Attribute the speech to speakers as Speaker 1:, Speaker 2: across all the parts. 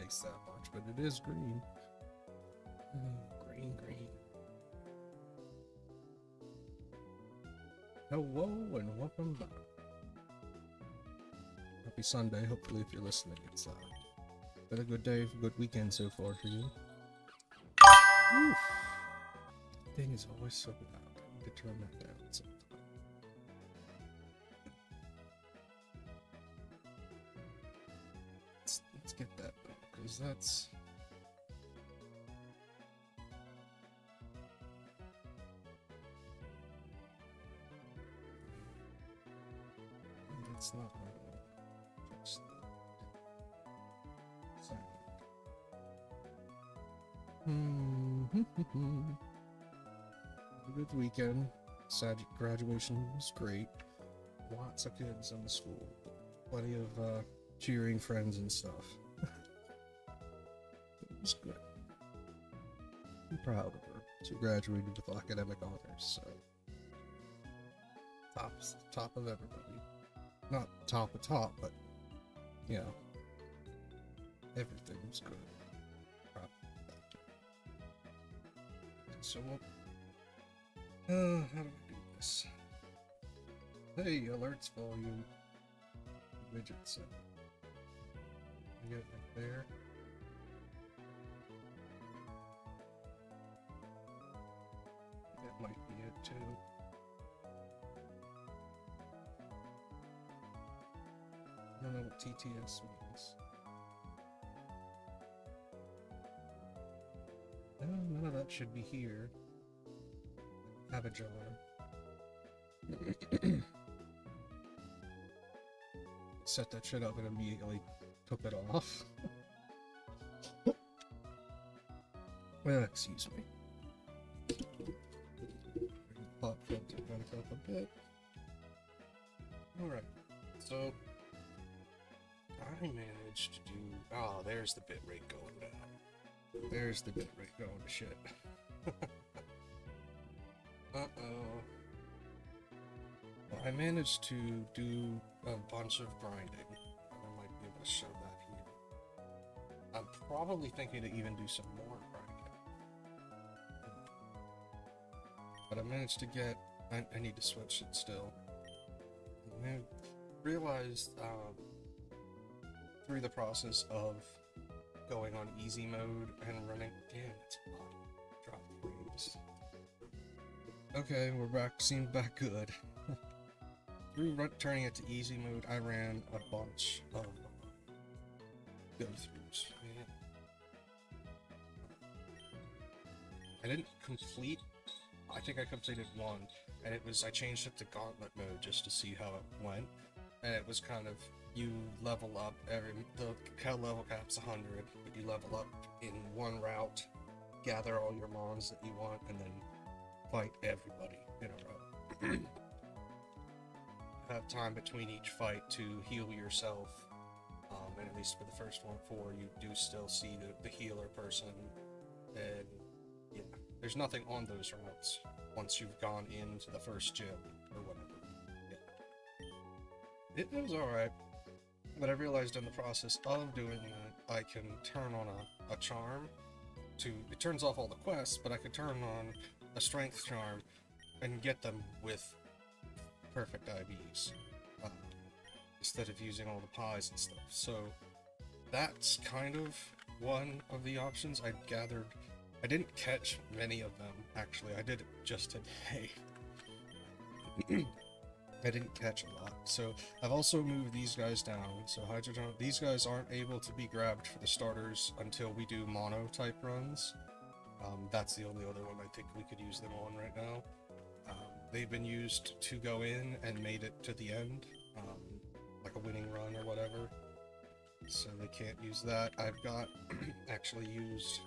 Speaker 1: taste that much, but it is green. Green, green. Hello and welcome back. Happy Sunday. Hopefully, if you're listening, it's been a good day, a good weekend so far for you. Oof. Thing is always so loud. I need to turn that down sometime. Let's get that because that's. That's not my just a good weekend. Sad graduation was great. Lots of kids in the school. Plenty of cheering friends and stuff. It was good. I'm proud of her. She graduated with academic honors, so top of everybody. Not top of top, but you know, everything was good. Proud of that. So how do I do this? Hey, alerts volume. Widget set. I get it right there. That might be it too. I don't know what TTS means. No, none of that should be here. Have a jar. Set that shit up and immediately took it off. Well, excuse me. Pop filter went up a bit. Alright, so I managed to do. Oh, there's the bitrate going down. There's the bitrate going to shit. Uh-oh. Well, I managed to do a bunch of grinding. I might be able to show that here. I'm probably thinking to even do some more grinding. But I managed to get... I need to switch it still. I realized through the process of going on easy mode and running... Damn, it's hot. Drop frames. Okay, we're back. Seemed back good. Through turning it to easy mode, I ran a bunch of go-throughs. I didn't complete. I think I completed one, and it was I changed it to gauntlet mode just to see how it went, and it was kind of you level up the level cap's 100, but you level up in one route, gather all your mons that you want, and then fight everybody in a row. Have time between each fight to heal yourself, and at least for the first one, you do still see the healer person, and yeah, there's nothing on those routes once you've gone into the first gym or whatever. Yeah. It was alright, but I realized in the process of doing that, I can turn on a charm it turns off all the quests, but I could turn on a strength charm and get them with perfect IVs instead of using all the pies and stuff. So that's kind of one of the options I gathered. I didn't catch many of them, actually. I did it just today. I didn't catch a lot. So I've also moved these guys down. So Hydrogen, these guys aren't able to be grabbed for the starters until we do mono type runs. That's the only other one I think we could use them on right now. They've been used to go in and made it to the end, like a winning run or whatever. So they can't use that. I've got actually used.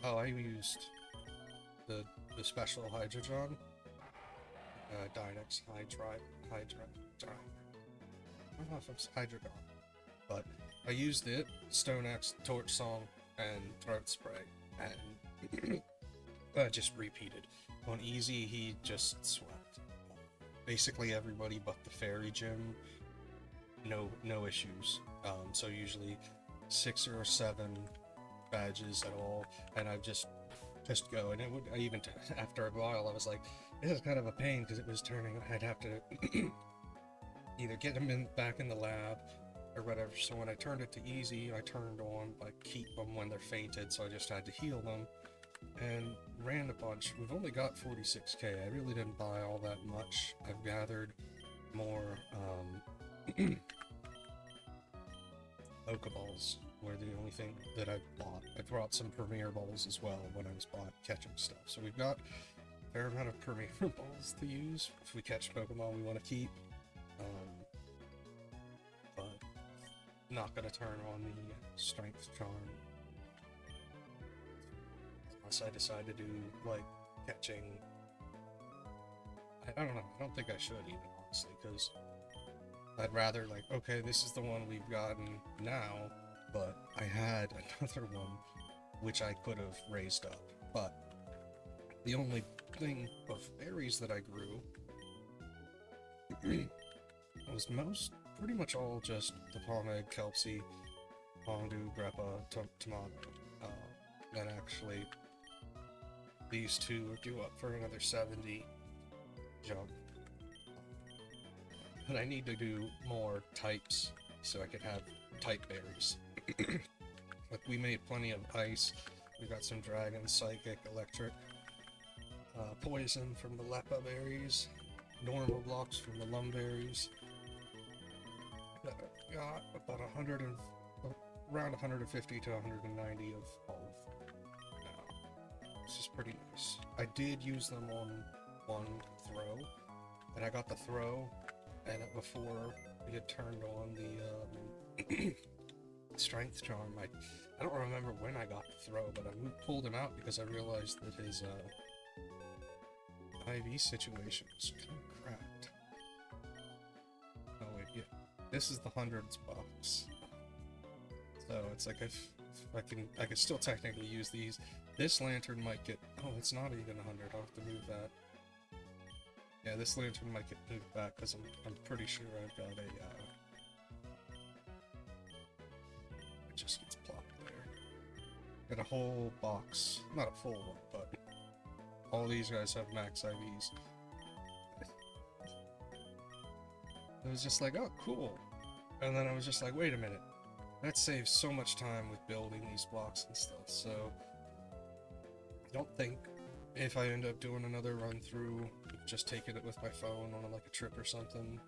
Speaker 1: Oh, I used the special Hydrogen. Dynex Hydride. I don't know if it's Hydrogon, but I used it, Stone Axe, Torch Song, and Throat Spray, and just repeated. On easy, he just swept. Basically everybody but the Fairy Gym no issues. So usually 6 or 7 badges at all, and I just go, and it would after a while I was like, this is kind of a pain because it was turning. I'd have to either get them back in the lab or whatever. So when I turned it to easy, I turned on like keep them when they're fainted. So I just had to heal them and ran a bunch. We've only got 46k. I really didn't buy all that much. I've gathered more Pokeballs were the only thing that I bought. I brought some Premier Balls as well when I was catching stuff. So we've got a fair amount of Premier Balls to use if we catch Pokemon we want to keep. But not gonna turn on the Strength Charm unless I decide to do like catching. I don't know. I don't think I should even, honestly, because I'd rather, like, okay, this is the one we've gotten now, but I had another one which I could have raised up. But the only thing of berries that I grew was pretty much all just the Pomeg, Kelpsie, Hondu, Greppa, Tomato. Then actually, these two are due up for another 70 jump. But I need to do more types so I can have type berries. Like, we made plenty of ice. We got some dragon, psychic, electric, poison from the Leppa berries, normal blocks from the lum berries. Got about around 150 to 190 of both. This is pretty nice. I did use them on one throw, and I got the throw, and before we had turned on the Strength Charm. I don't remember when I got the throw, but I pulled him out because I realized that his IV situation was kind of cracked. Oh wait, yeah. This is the hundreds box. So it's like if I could still technically use these. This lantern might get, oh, it's not even 100. I'll have to move that. Yeah, this lantern might get moved back because I'm pretty sure I've got a it just gets plopped there. Got a whole box, not a full one, but all these guys have max IVs. It was just like, oh, cool. And then I was just like, wait a minute. That saves so much time with building these blocks and stuff, so I don't think if I end up doing another run through, just taking it with my phone on like a trip or something,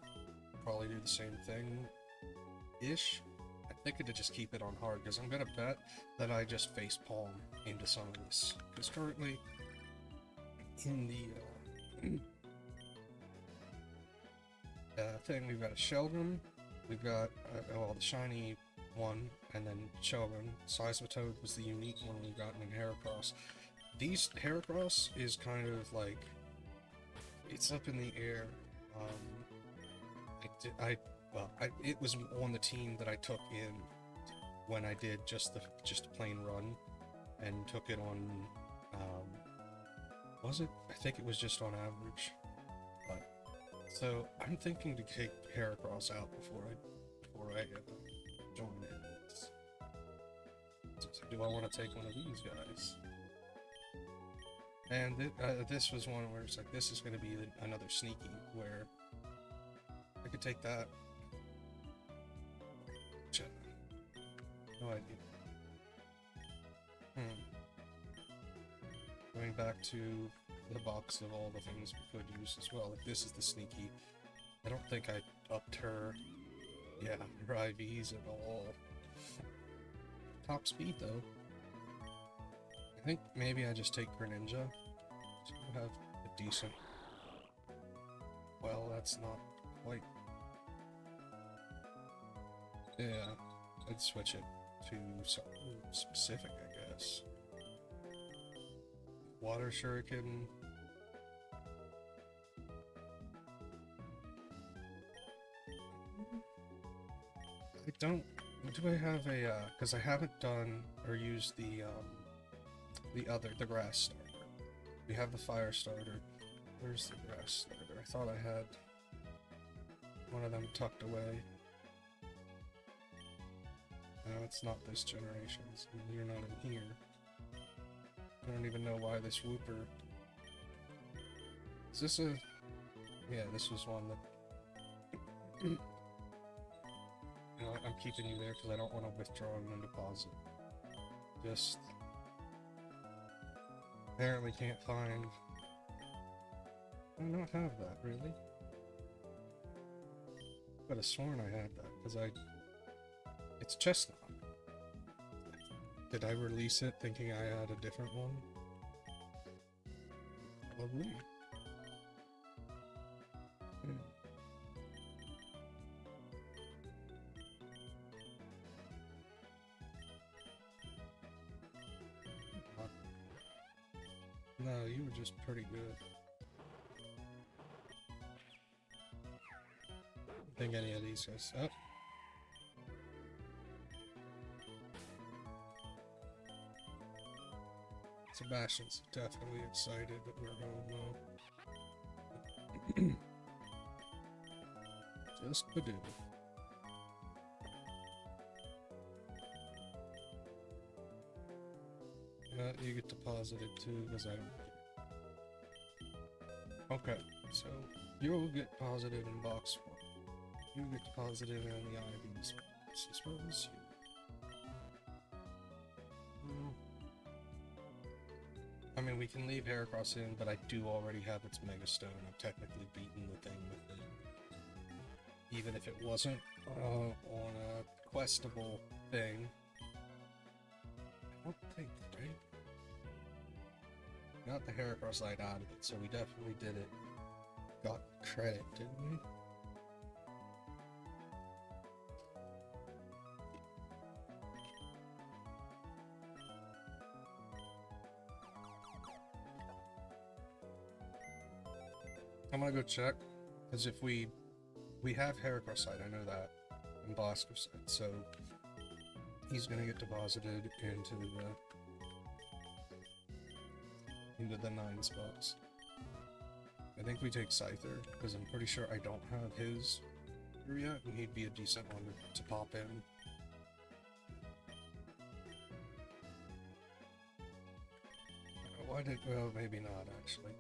Speaker 1: probably do the same thing-ish. I think I could just keep it on hard, because I'm gonna bet that I just face palm into some of this. Because currently, in the thing, we've got a Sheldon, we've got well, the shiny one, and then Sheldon. Seismitoad was the unique one we've gotten in Heracross. These Heracross is kind of like, it's up in the air. It was on the team that I took in when I did just a plain run, and took it on. Was it? I think it was just on average. But so I'm thinking to take Heracross out before I join it. So do I want to take one of these guys? And this was one where it's like, this is going to be another sneaky, where I could take that. No idea. Going back to the box of all the things we could use as well. Like, this is the sneaky. I don't think I upped her, her IVs at all. Top speed though. I think maybe I just take Greninja to have a decent. Well, that's not quite. Yeah, I'd switch it to something specific, I guess. Water Shuriken. I don't. Do I have a? Because I haven't done or used the grass starter. We have the fire starter. Where's the grass starter? I thought I had one of them tucked away. it's not this generation's. You're not in here. I don't even know why this Whooper... Is this a... Yeah, this was one that... You know, I'm keeping you there because I don't want to withdraw and then deposit. Just... Apparently can't find... I do not have that, really. I could have sworn I had that, because it's chestnut. Did I release it thinking I had a different one? Probably. No, you were just pretty good. I think any of these guys. Oh. Sebastian's definitely excited that we're home though. Just Badoo. You get deposited too, because I don't care. Okay, so you'll get positive in box 1. You get deposited in the IVs as well as you. I mean, we can leave Heracross in, but I do already have its Mega Stone. I've technically beaten the thing with it. Even if it wasn't on a questable thing. I don't think, right? Got the Heracross light out of it, so we definitely did it. Got credit, didn't we? I'm gonna go check, because if we have Heracross side, I know that, and Bosker side, so he's gonna get deposited into the 9 spots. I think we take Scyther, because I'm pretty sure I don't have his through yet, and he'd be a decent one to pop in. Well, maybe not, actually.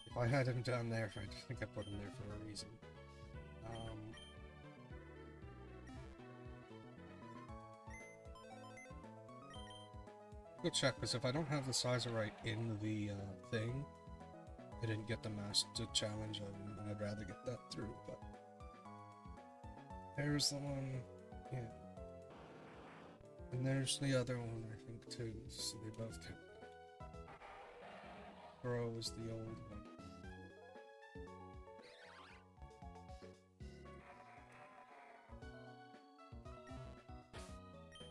Speaker 1: If I had him down there, I think I put him there for a reason. Go check, because if I don't have the Sizerite in the thing, I didn't get the Master Challenge of him, and I'd rather get that through, but... There's the one, yeah. And there's the other one, I think, too, so they both count. Bro is the old one. So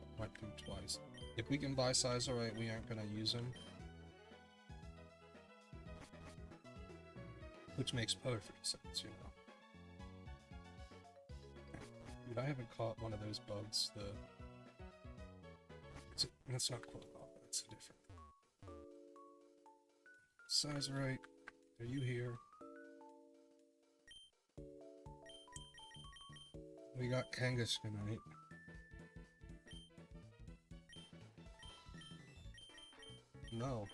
Speaker 1: I might do twice. If we can buy Sizerite, we aren't gonna use him. Which makes perfect sense, you know. Dude, I haven't caught one of those bugs, that's not Quillbot, that's a different. Sizerite, are you here? We got Kangaskhanite. No.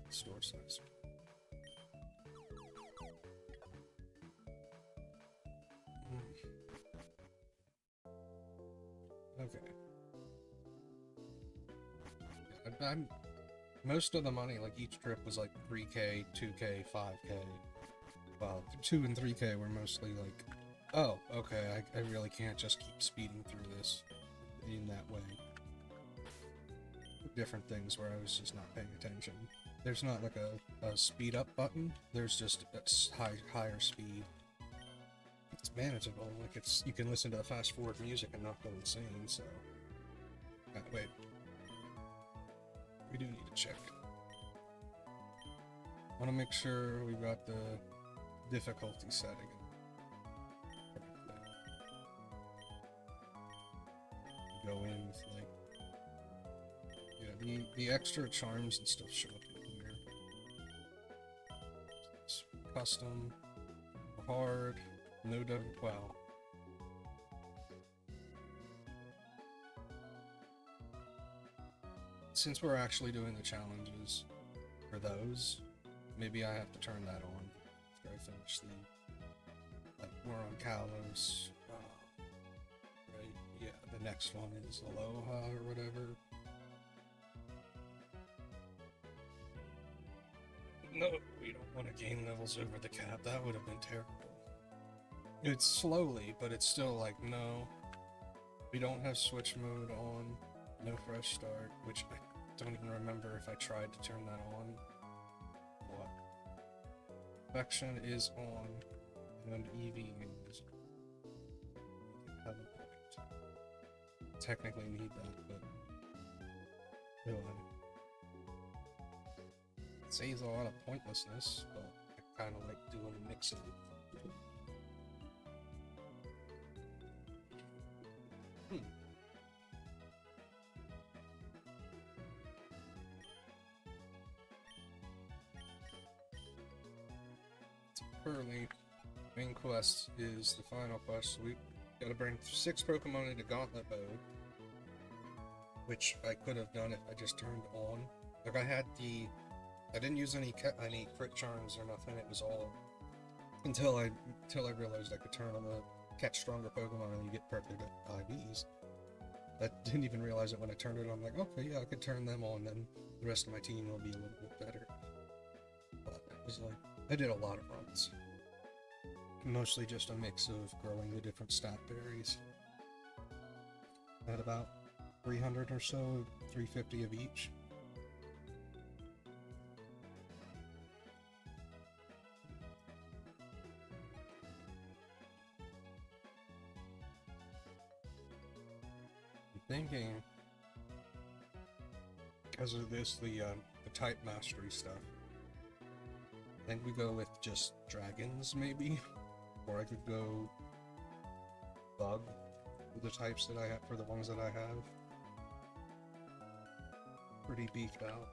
Speaker 1: Store size. Okay. I'm most of the money, like each trip was like 3K, 2K, 5K. Well, 2 and 3K were mostly like, oh, okay, I really can't just keep speeding through this in that way. Different things where I was just not paying attention. There's not like a speed up button, there's just a higher speed. It's manageable, like you can listen to fast forward music and not go insane, so... wait. We do need to check. I want to make sure we've got the difficulty setting correctly. go in with like, yeah, the extra charms and stuff show up in here. It's custom, hard, no doubt, wow. Since we're actually doing the challenges for those, maybe I have to turn that on after I finish the, like, we're on Kalos, right, yeah, the next one is Aloha or whatever. No, we don't want to gain levels over the cap, that would have been terrible. It's slowly, but it's still like, no, we don't have switch mode on, no fresh start, which I don't even remember if I tried to turn that on. What? Affection is on, and EV is. Have a point. Technically need that, but really. It saves a lot of pointlessness, but I kind of like doing a mix of it. Currently, main quest is the final quest. So we gotta bring 6 Pokemon into Gauntlet mode, which I could have done if I just turned on. Like I didn't use any crit charms or nothing. It was all until I realized I could turn on the catch stronger Pokemon and you get perfect IVs. I didn't even realize it when I turned it on. I'm like, okay, yeah, I could turn them on, then the rest of my team will be a little bit better. But it was like, I did a lot of runs. Mostly just a mix of growing the different stat berries. At about 300 or so, 350 of each. I'm thinking, because of this, the type mastery stuff, I think we go with just dragons, maybe? Or I could go bug for the types that I have, for the ones that I have. Pretty beefed out.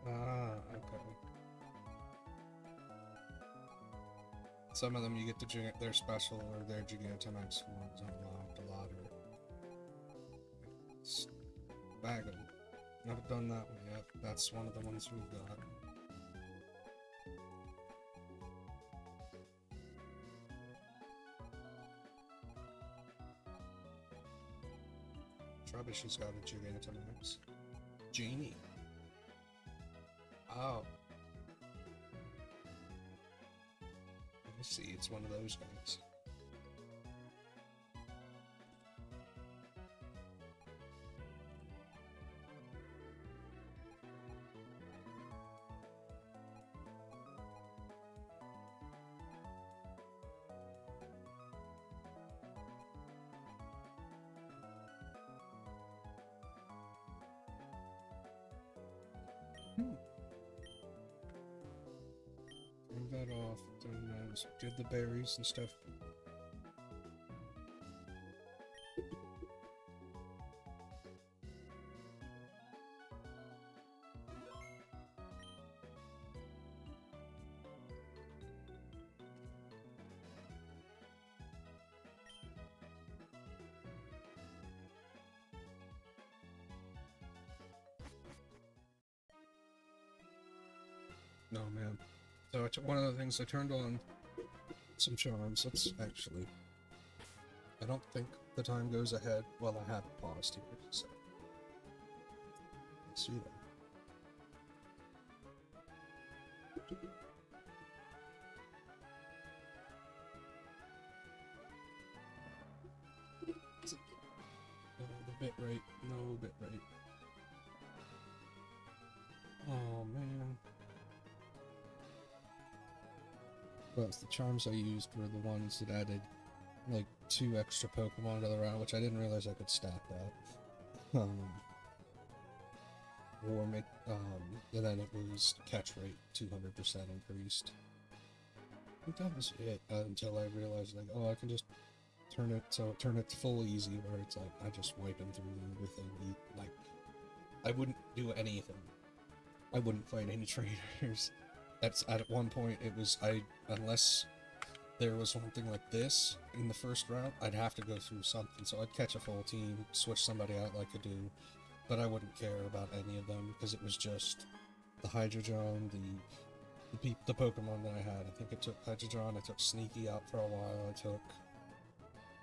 Speaker 1: Ah, okay. Some of them you get their special or their Gigantamax ones unlocked a lot, or bag them. Never done that one yet. That's one of the ones we've got. Trubbish's got a Gigantamax. Genie. Oh. I see, it's one of those guys. Turn that off, then give the berries and stuff. No, man. So one of the things I turned on some charms. Let's actually. I don't think the time goes ahead, well, I haven't paused here, so let's see that. The bit rate, no bit rate. Oh man. Well, the charms I used were the ones that added like 2 extra Pokemon to the round, which I didn't realize I could stack that. Or make, and then it was catch rate 200% increased. I think that was it, until I realized, like, oh, I can just turn it to full easy, where it's like, I just wipe him through everything. Like, I wouldn't do anything. I wouldn't fight any trainers. At one point, it was, unless there was something like this in the first round, I'd have to go through something. So I'd catch a full team, switch somebody out like I do, but I wouldn't care about any of them, because it was just the Hydrodron, the Pokemon that I had. I think I took Hydrodron, I took Sneaky out for a while, I took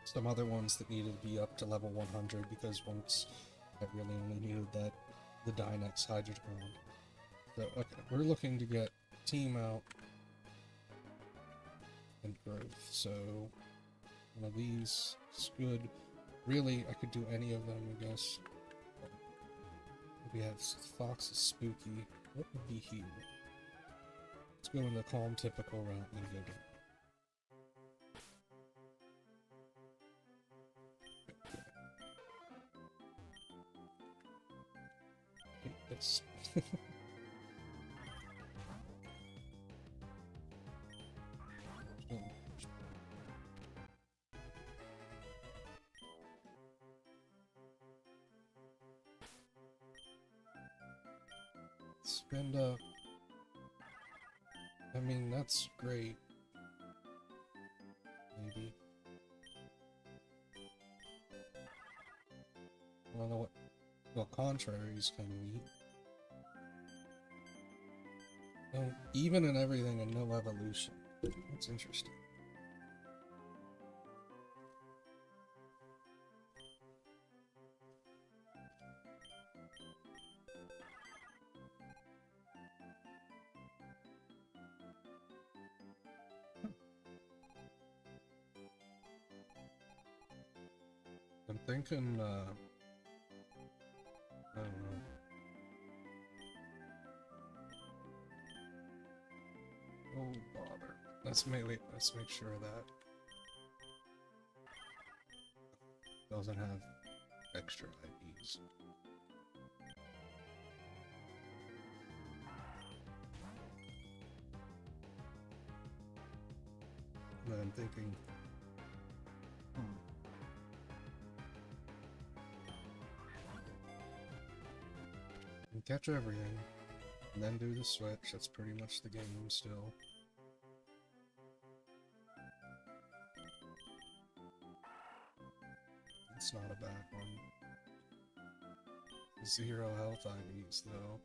Speaker 1: some other ones that needed to be up to level 100, because once I really only needed the Dynex Hydrodron. So, okay, we're looking to get team out and growth, so one of these is good. Really, I could do any of them, I guess. We have Fox is spooky. What would be here? Let's go in the calm, typical route and go to... This. Spend up. I mean, that's great. Maybe. I don't know what contraries can we... No, even in everything and no evolution. That's interesting. I'm thinking, I don't know. Oh, bother. Let's make sure that doesn't have extra IVs. And then I'm thinking, catch everything, and then do the switch. That's pretty much the game still. It's not a bad one. 0 health IVs though.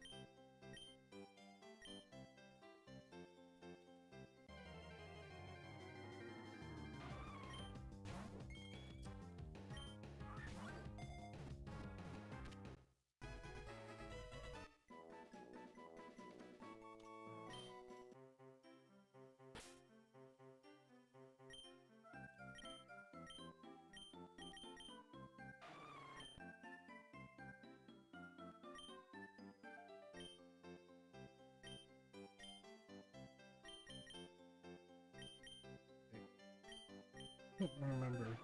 Speaker 1: I don't remember.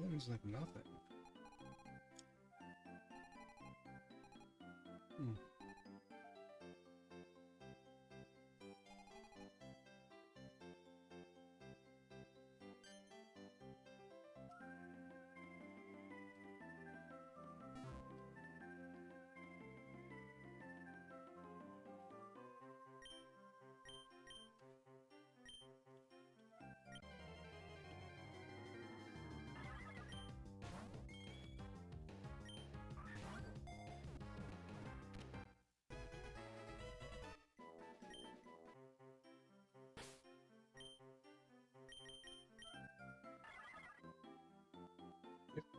Speaker 1: It was like nothing.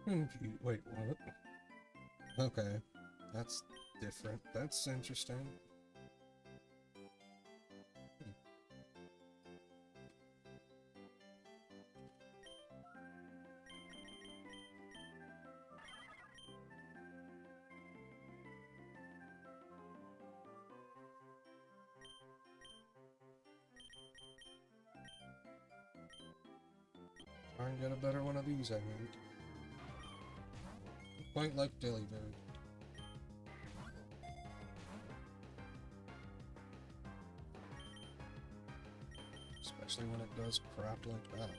Speaker 1: Wait, what? Okay, that's different. That's interesting. Try and get a better one of these, I think. Quite like Delibird. Especially when it does crap like that.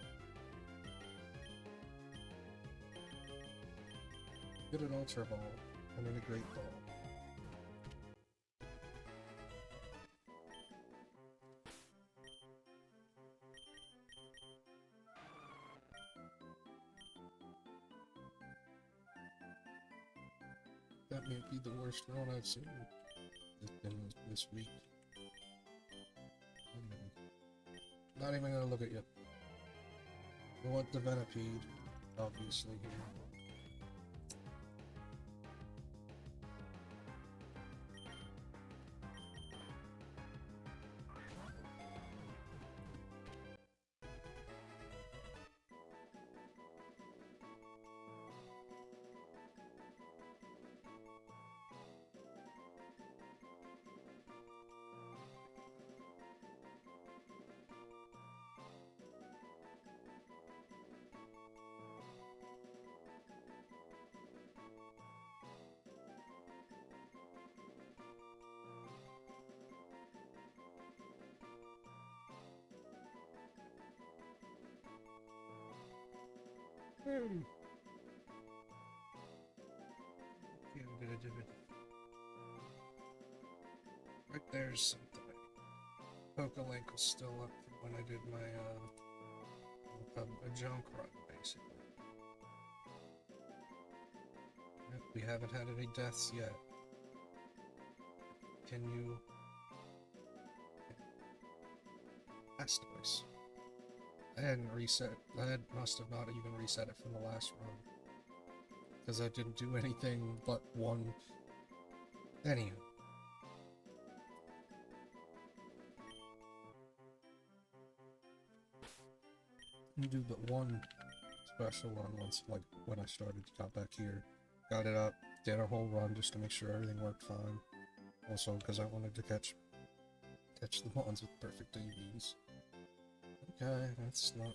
Speaker 1: Get an Ultra Ball and then a Great Ball. That may be the worst one I've seen this week. Not even gonna look at you. We want the Venipede, obviously, here. Right there's something. Pokelink was still up from when I did my a junk run, basically. We haven't had any deaths yet. Can you... That's nice. I hadn't reset. Must have not even reset it from the last run. Because I didn't do anything but one. Anywho. You do but one special run once, like when I got back here. Got it up, did a whole run just to make sure everything worked fine. Also, because I wanted to catch the ones with perfect AVs. Okay, that's not...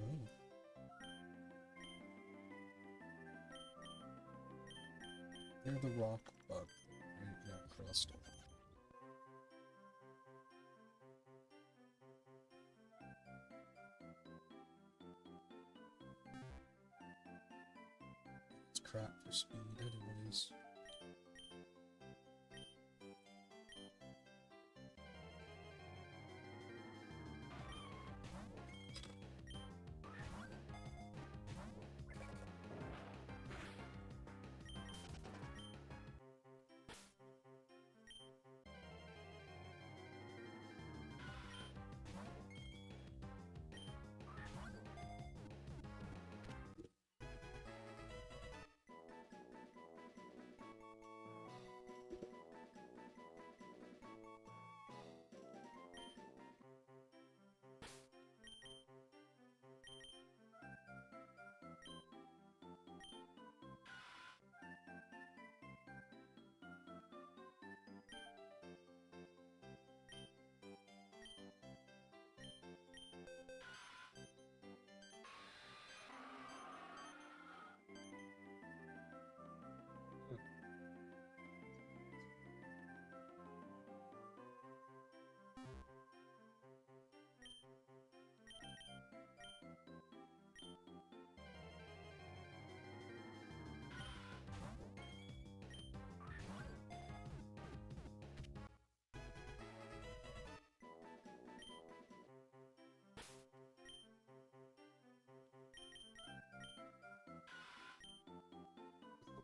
Speaker 1: Oh. They're the rock bug. Yeah, crustal. It's crap for speed anyways.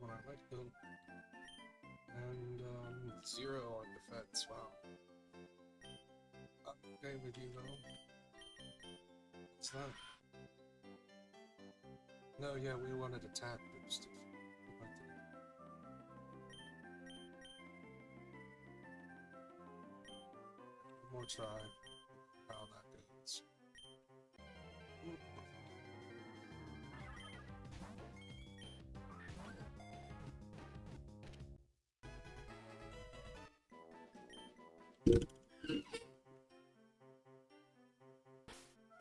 Speaker 1: When I like them. And, 0 on defense, wow. Okay with you though. What's that? No, yeah, we wanted attack boost. One more try. How that goes.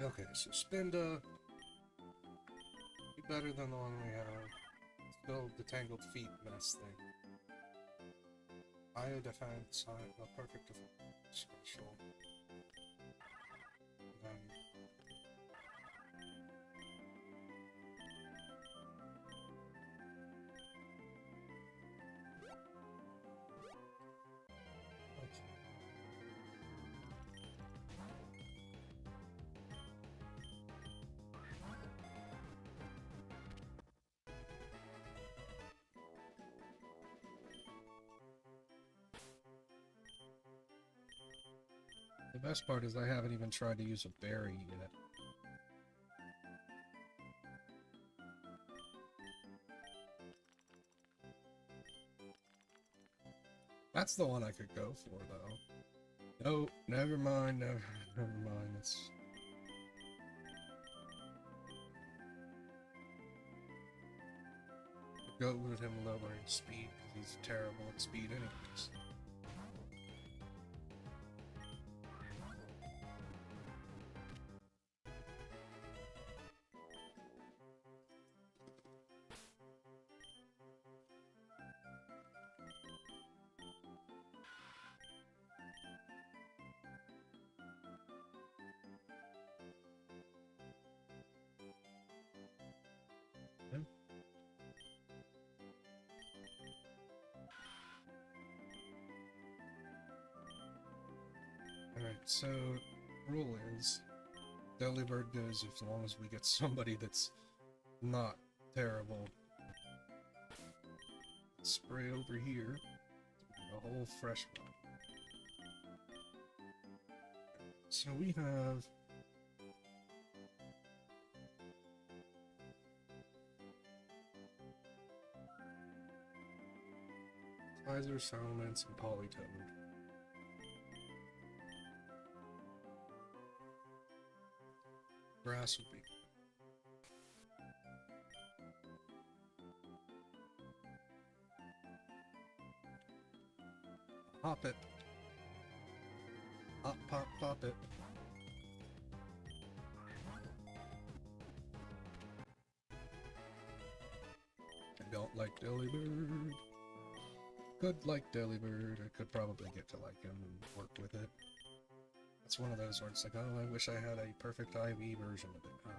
Speaker 1: Okay, so Spinda. Be better than the one we have. Still the Tangled Feet mess thing. Bio defense, a perfect defense, special. Then the best part is I haven't even tried to use a berry yet. That's the one I could go for, though. No, never mind, never mind. It's... Go with him lowering speed, because he's terrible at speed anyways. Alright, so rule is Delibird goes as long as we get somebody that's not terrible. Spray over here. A whole fresh one. So we have Kaiser, Salamence, and Polytoad. Grass would be pop it. Pop, pop, pop it. I don't like Delibird. Could like Delibird. I could probably get to like him and work with it. It's one of those where it's like, oh, I wish I had a perfect IV version of it, huh?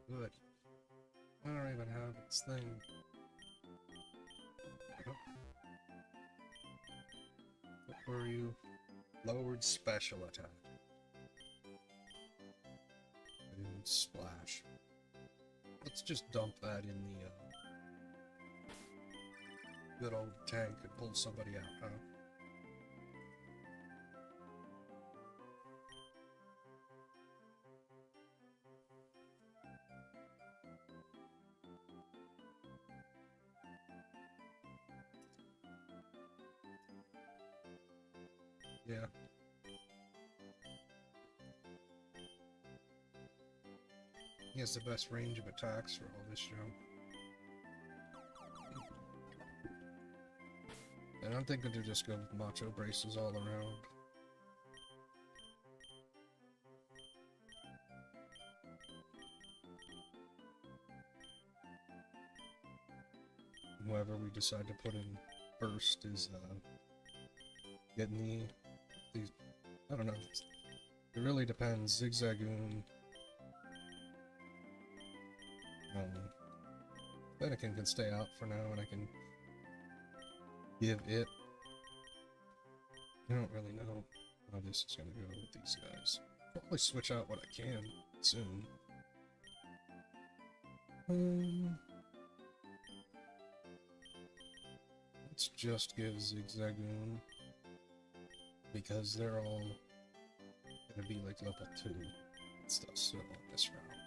Speaker 1: Good. I don't even have its thing. What were you? Lowered special attack. And splash. Let's just dump that in the good old tank and pull somebody out, huh? Yeah. He has the best range of attacks for all this junk. And I'm thinking to just go with macho braces all around. Whoever we decide to put in first is getting these. I don't know. It really depends. Zigzagoon. Fennekin can stay out for now, and I can give it. I don't really know. how this is gonna go with these guys. Probably switch out what I can soon. Let's just give Zigzagoon, because they're all gonna be like level 2 and stuff still on this round.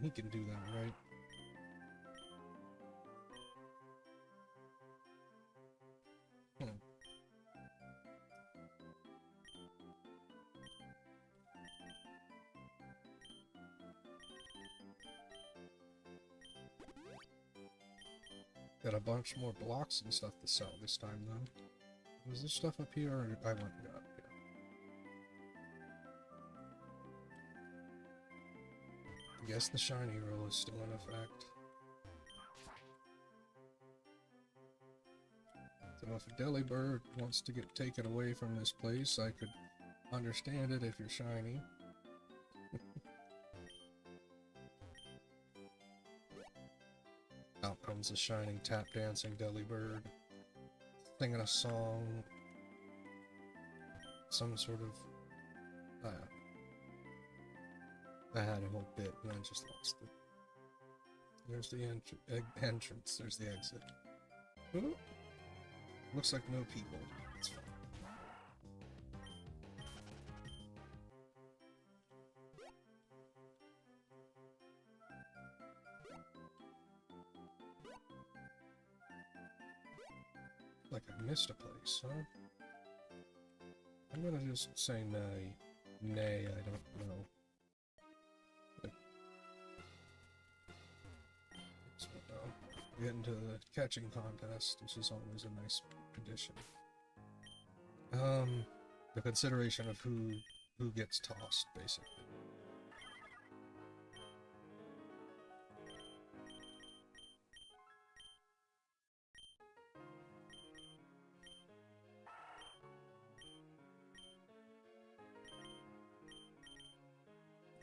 Speaker 1: He can do that, right? Got a bunch more blocks and stuff to sell this time, though. Was this stuff up here, or I went up here? I guess the shiny rule is still in effect. So if a Delibird wants to get taken away from this place, I could understand it if you're shiny. Out comes a shining tap dancing Delibird, singing a song, some sort of. I had a whole bit and I just lost it. There's the entrance. There's the exit. Ooh. Looks like no people. It's fine. Like I missed a place, huh? I'm gonna just say nay. Nay, I don't know. Get into the catching contest, which is always a nice tradition. The consideration of who gets tossed, basically.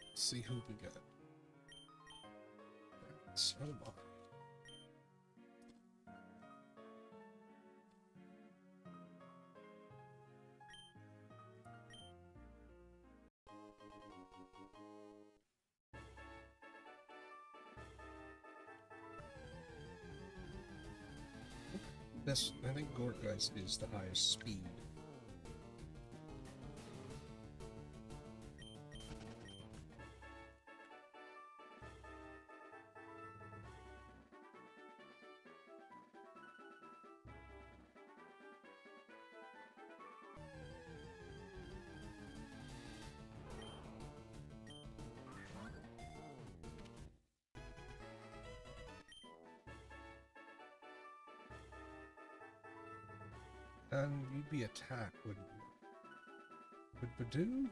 Speaker 1: Let's see who we get. Snowball. I think Gorgeist is the highest speed. And you'd be attacked, wouldn't you? Would Badoo?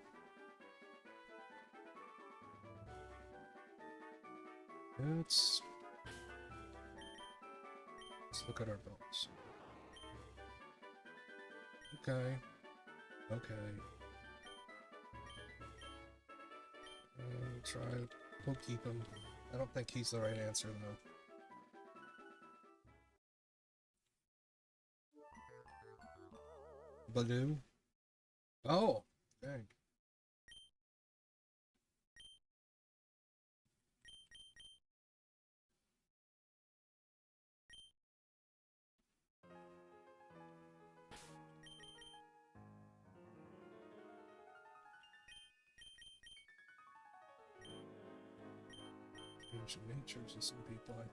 Speaker 1: Let's look at our bones. Okay. Try it. We'll keep him. I don't think he's the right answer, though. Badoo? Oh! Dang. Ancient natures of some people, I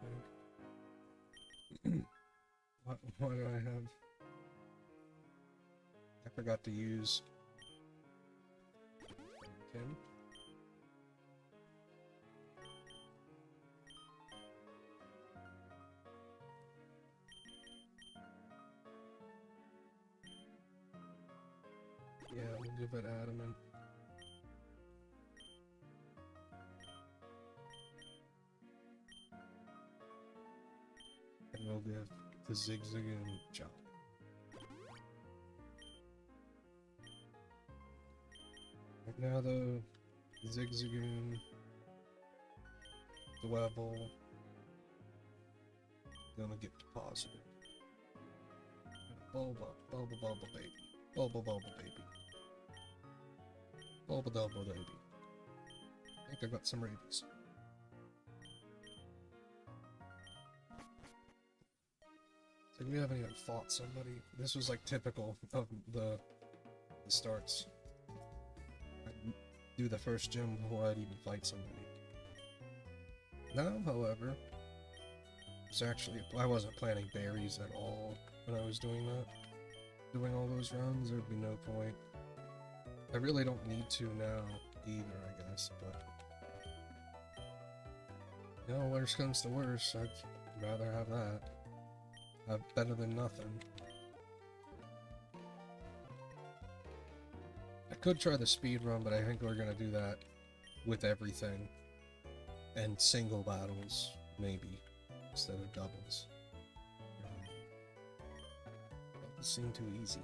Speaker 1: think. What do I have? I forgot to use Kim. Yeah, we'll give it adamant. And we'll give the Zigzagoon jump. Now the Zigzagoon, Dwebble, gonna get deposited. Bulba baby. Bubble bubble baby. Bubble double baby. I think I got some rabies. So we haven't even fought somebody. This was like typical of the starts. I'd do the first gym before I'd even fight somebody. Now, however, it's actually, I wasn't planning berries at all when I was doing that. Doing all those runs, there'd be no point. I really don't need to now either, I guess, but you know, worst comes to worst, I'd rather have that. Have better than nothing. I could try the speed run, but I think we're gonna do that with everything. And single battles, maybe, instead of doubles. Doubles seem too easy.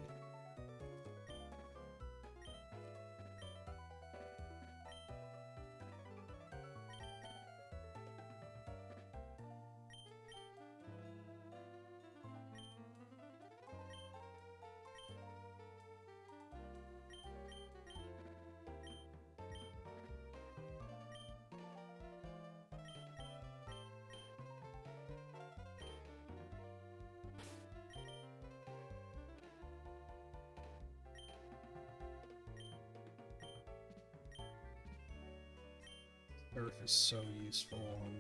Speaker 1: Earth is so useful on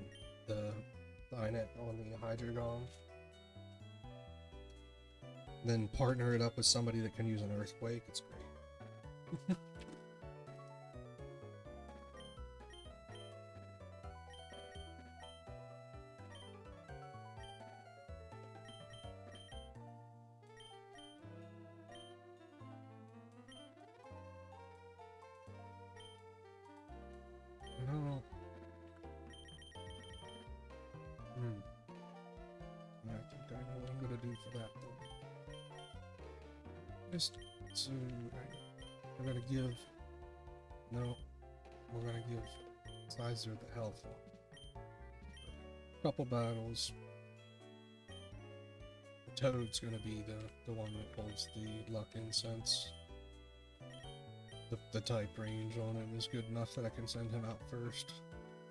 Speaker 1: the Dynet on the Hydreigon. Then partner it up with somebody that can use an Earthquake, it's great. No. I think I know what I'm gonna do for that though. Just so we're gonna give. No, we're gonna give Sizer the health one. Couple battles. The Toad's gonna be the one that holds the luck incense. The type range on him is good enough that I can send him out first.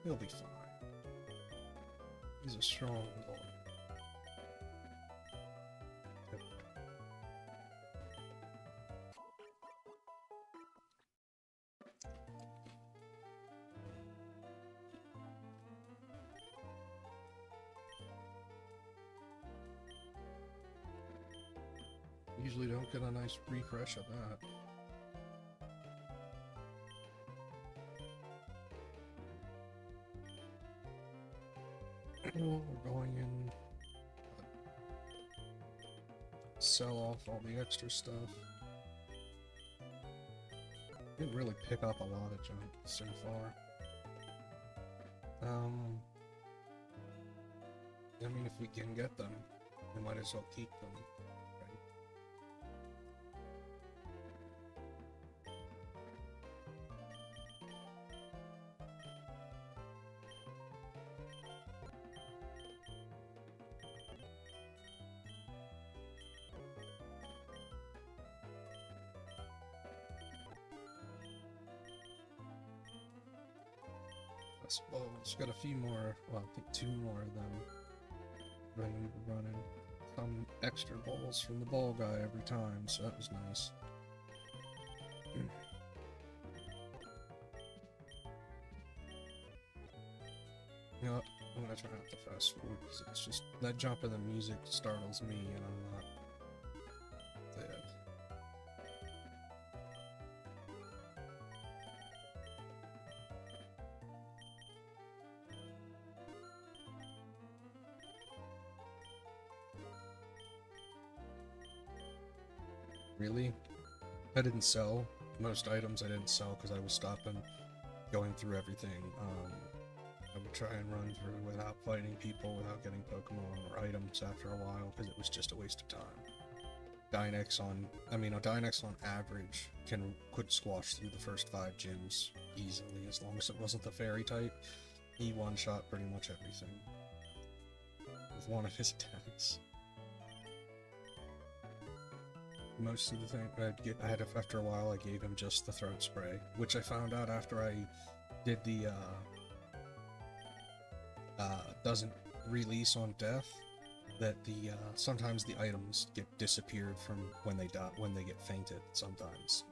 Speaker 1: He'll be fine. He's a strong boy. Usually don't get a nice refresh of that. We're going in, sell off all the extra stuff. Didn't really pick up a lot of junk so far. I mean, if we can get them, we might as well keep them. Well, it's got a few more, well, I think 2 more of them running some extra balls from the ball guy every time, so that was nice. You know what? I'm gonna try not to fast forward because it's just that jump of the music startles me and I'm not dead. Really? I didn't sell. Most items I didn't sell because I was stopping, going through everything. I would try and run through without fighting people, without getting Pokemon or items after a while, because it was just a waste of time. Dynex on average could squash through the first 5 gyms easily, as long as it wasn't the fairy type. He one-shot pretty much everything with one of his attacks. most of the thing. After a while, I gave him just the throat spray, which I found out after I did the doesn't release on death, that the sometimes the items get disappeared from when they die, when they get fainted sometimes.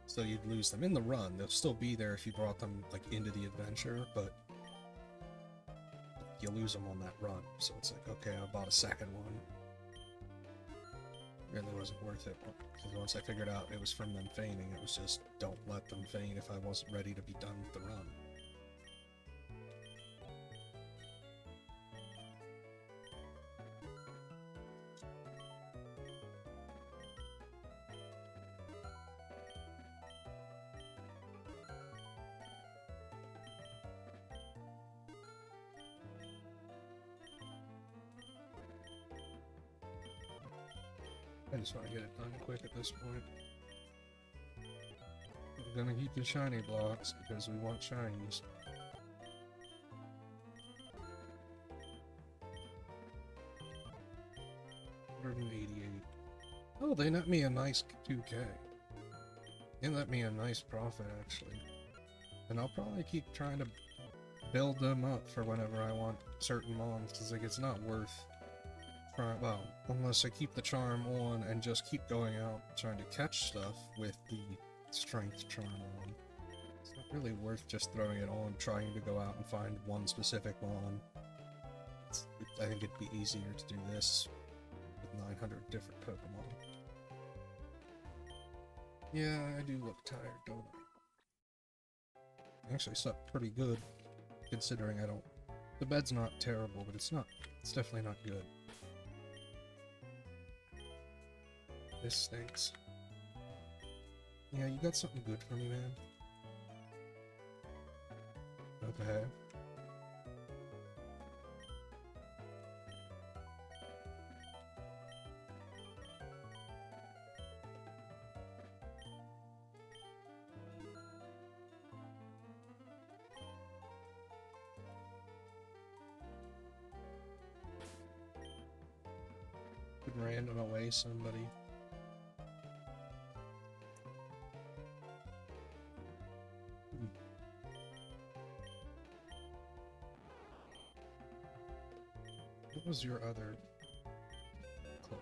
Speaker 1: So you'd lose them in the run. They'll still be there if you brought them like into the adventure, but you lose them on that run. So it's like, okay, I bought a second one. Really wasn't worth it, because once I figured out it was from them fainting, it was just, don't let them faint if I wasn't ready to be done with the run. I just want to get it done quick at this point. We're gonna keep the shiny blocks because we want shinies. 188. Oh, they net me a nice 2K. They let me a nice profit, actually. And I'll probably keep trying to build them up for whenever I want certain mons, because like, it's not worth trying, well, unless I keep the charm on and just keep going out trying to catch stuff with the strength charm on. It's not really worth just throwing it on, trying to go out and find one specific mon. I think it'd be easier to do this with 900 different Pokemon. Yeah, I do look tired, don't I? Actually slept pretty good, considering I don't... The bed's not terrible, but it's definitely not good. This stinks. Yeah, you got something good for me, man? Okay. Could random away somebody. What was your other club?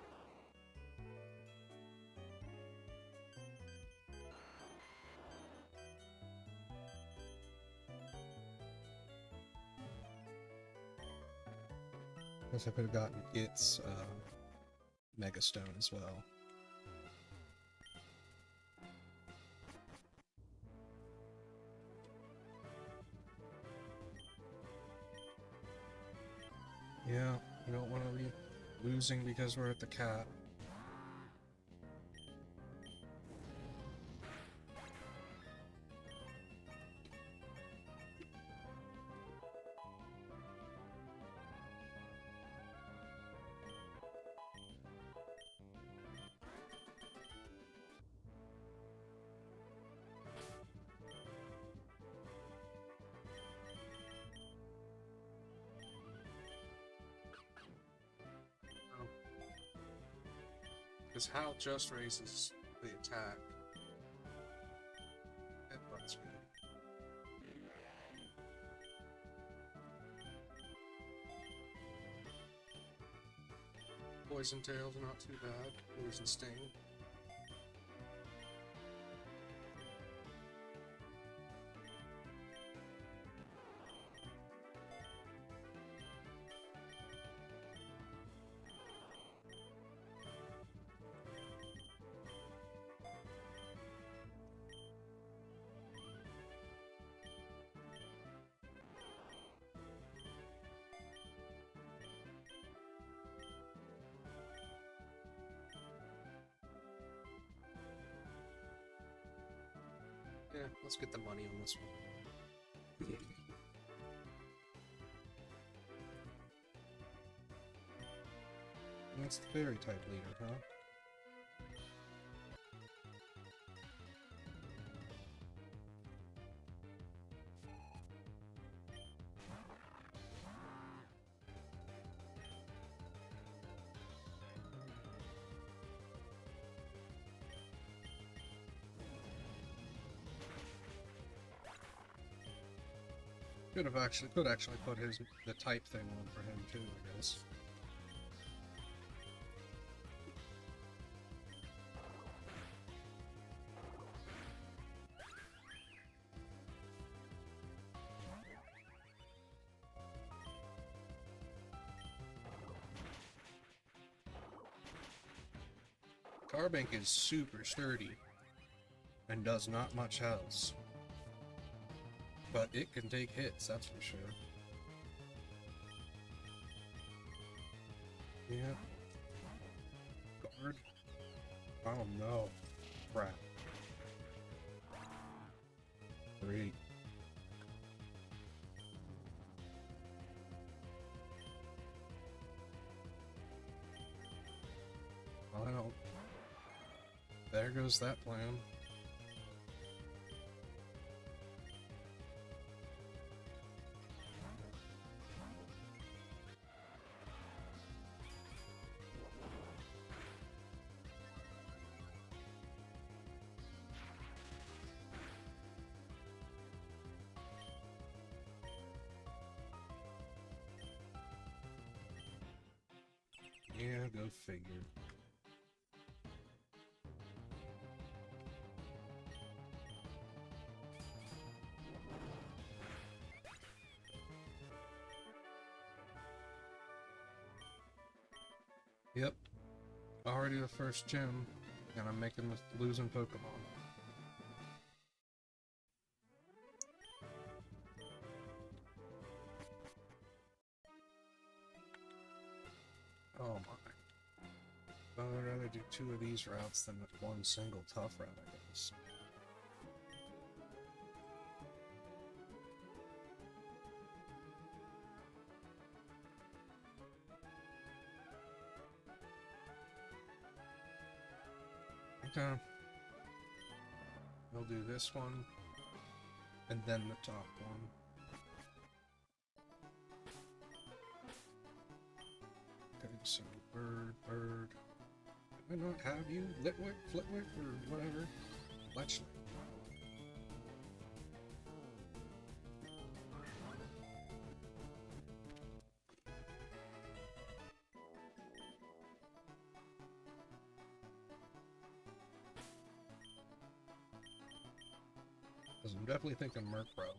Speaker 1: Guess I could have gotten its Mega Stone as well. Yeah, we don't want to be losing because we're at the cap. Because Hal just raises the attack. Headbutts me. Poison Tail's not too bad. Poison Sting. Yeah, let's get the money on this one. That's the fairy type leader, huh? Could actually put the type thing on for him too, I guess. Carbink is super sturdy and does not much else. But it can take hits, that's for sure. Yeah. Guard. Oh no. Crap. 3. Well, there goes that plan. Yeah, go figure. Yep. Already the first gym, and I'm making the losing Pokemon. Oh my. Well, I'd rather do 2 of these routes than one single tough route, I guess. Okay. We'll do this one, and then the top one. Okay, so bird. Why not have you Litwick, Flitwick, or whatever? Fletchling. Because I'm definitely thinking Murkrow.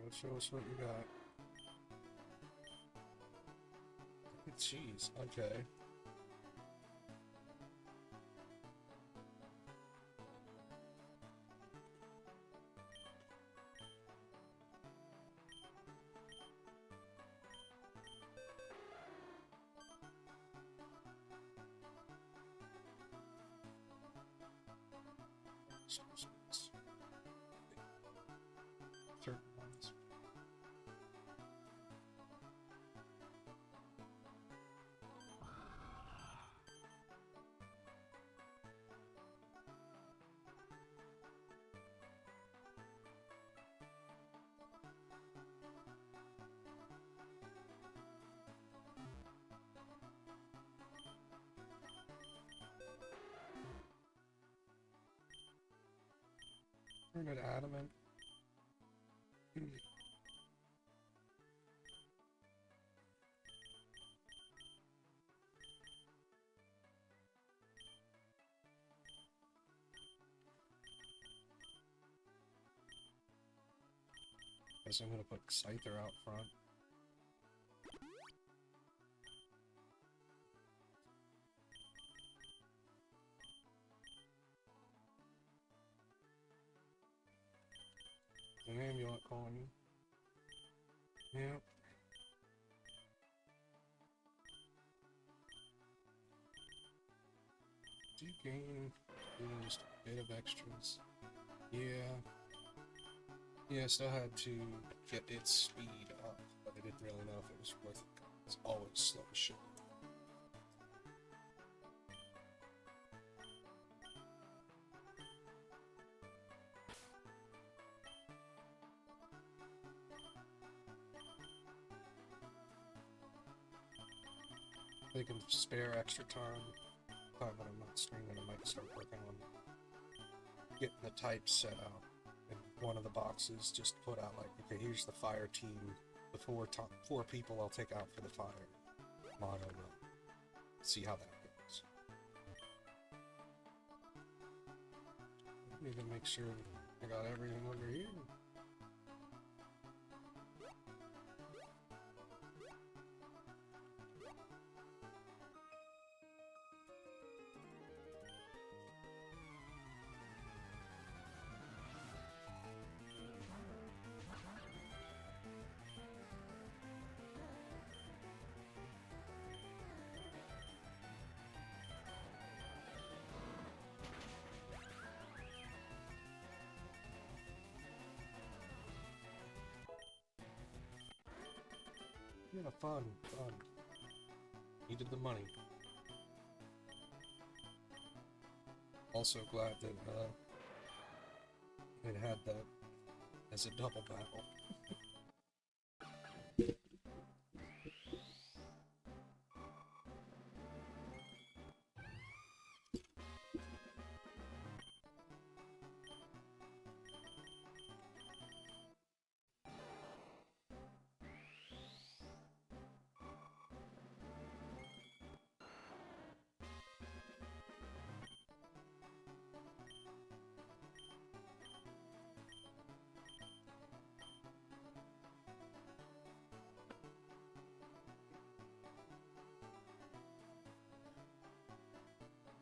Speaker 1: Show us what you got. Jeez, okay. Certain ones. Turn it adamant. Guess I'm gonna put Scyther out front. The name you want calling you? Yep. you gain even just a bit of extras? Yeah. Yeah, I still had to get its speed up, but I didn't really know if it was worth it. It's always slow as shit. They can spare extra time when I'm not streaming. I might start working on getting the types set out. And one of the boxes just put out like, okay, here's the fire team. The four people I'll take out for the fire motto. See how that goes. Need to make sure I got everything over here. Yeah, fun. Needed the money. Also glad that it had that as a double battle.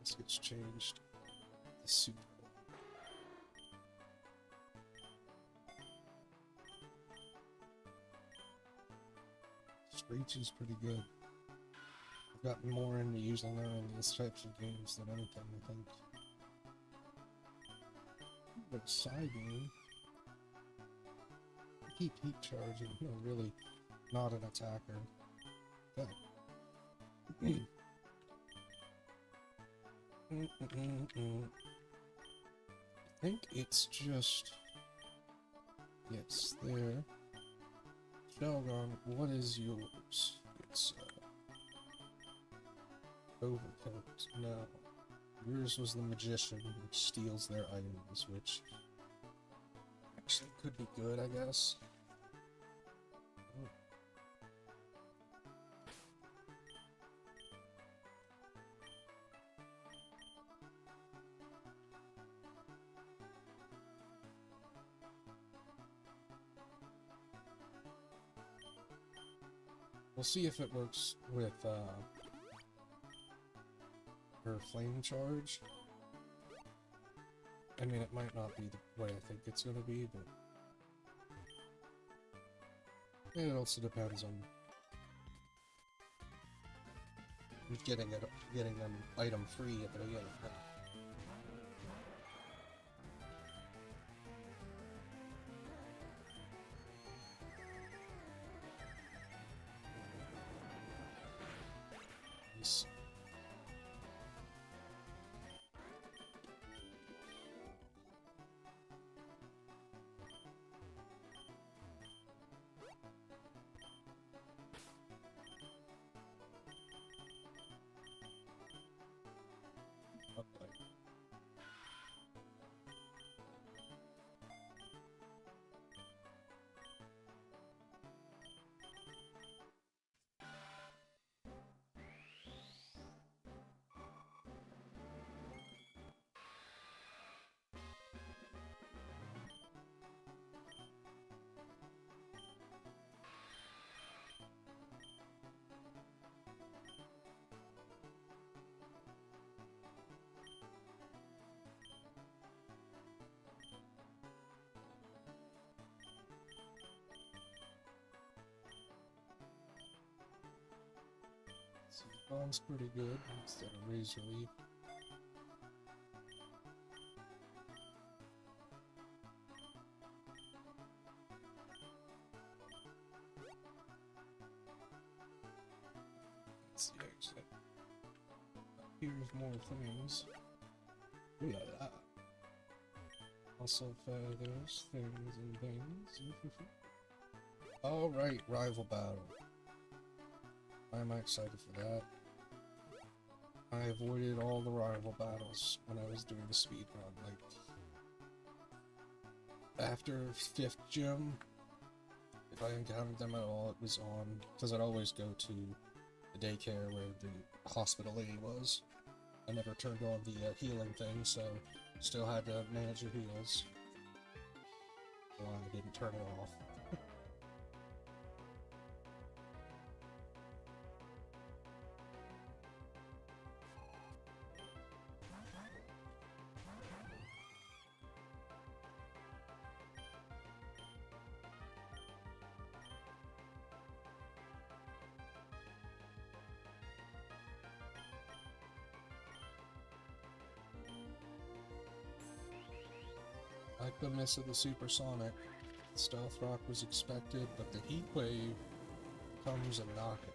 Speaker 1: This gets changed. The suit. Screech is pretty good. I've gotten more into using that in these types of games than anything, I think. But side game. I keep heat charging, no, really not an attacker. That. I think it's just... Yes, there. Shelgon, what is yours? It's, overcoat. No. Yours was the magician, which steals their items, which... actually could be good, I guess. Oh. We'll see if it works with, her flame charge. I mean, it might not be the way I think it's gonna be, but... it also depends on... getting an item free at the beginning. Nice. Okay. Bomb's pretty good instead of Razor Leaf. Let's see, exit. Here's more things. Ooh la la. Also feathers, things and things. Alright, rival battle. Why am I excited for that? I avoided all the rival battles when I was doing the speed run. Like, after 5th gym, if I encountered them at all, it was on, because I'd always go to the daycare where the hospital lady was. I never turned on the healing thing, so still had to manage the heals. Well, I didn't turn it off. Like the miss of the supersonic, Stealth Rock was expected, but the heat wave comes and knock it.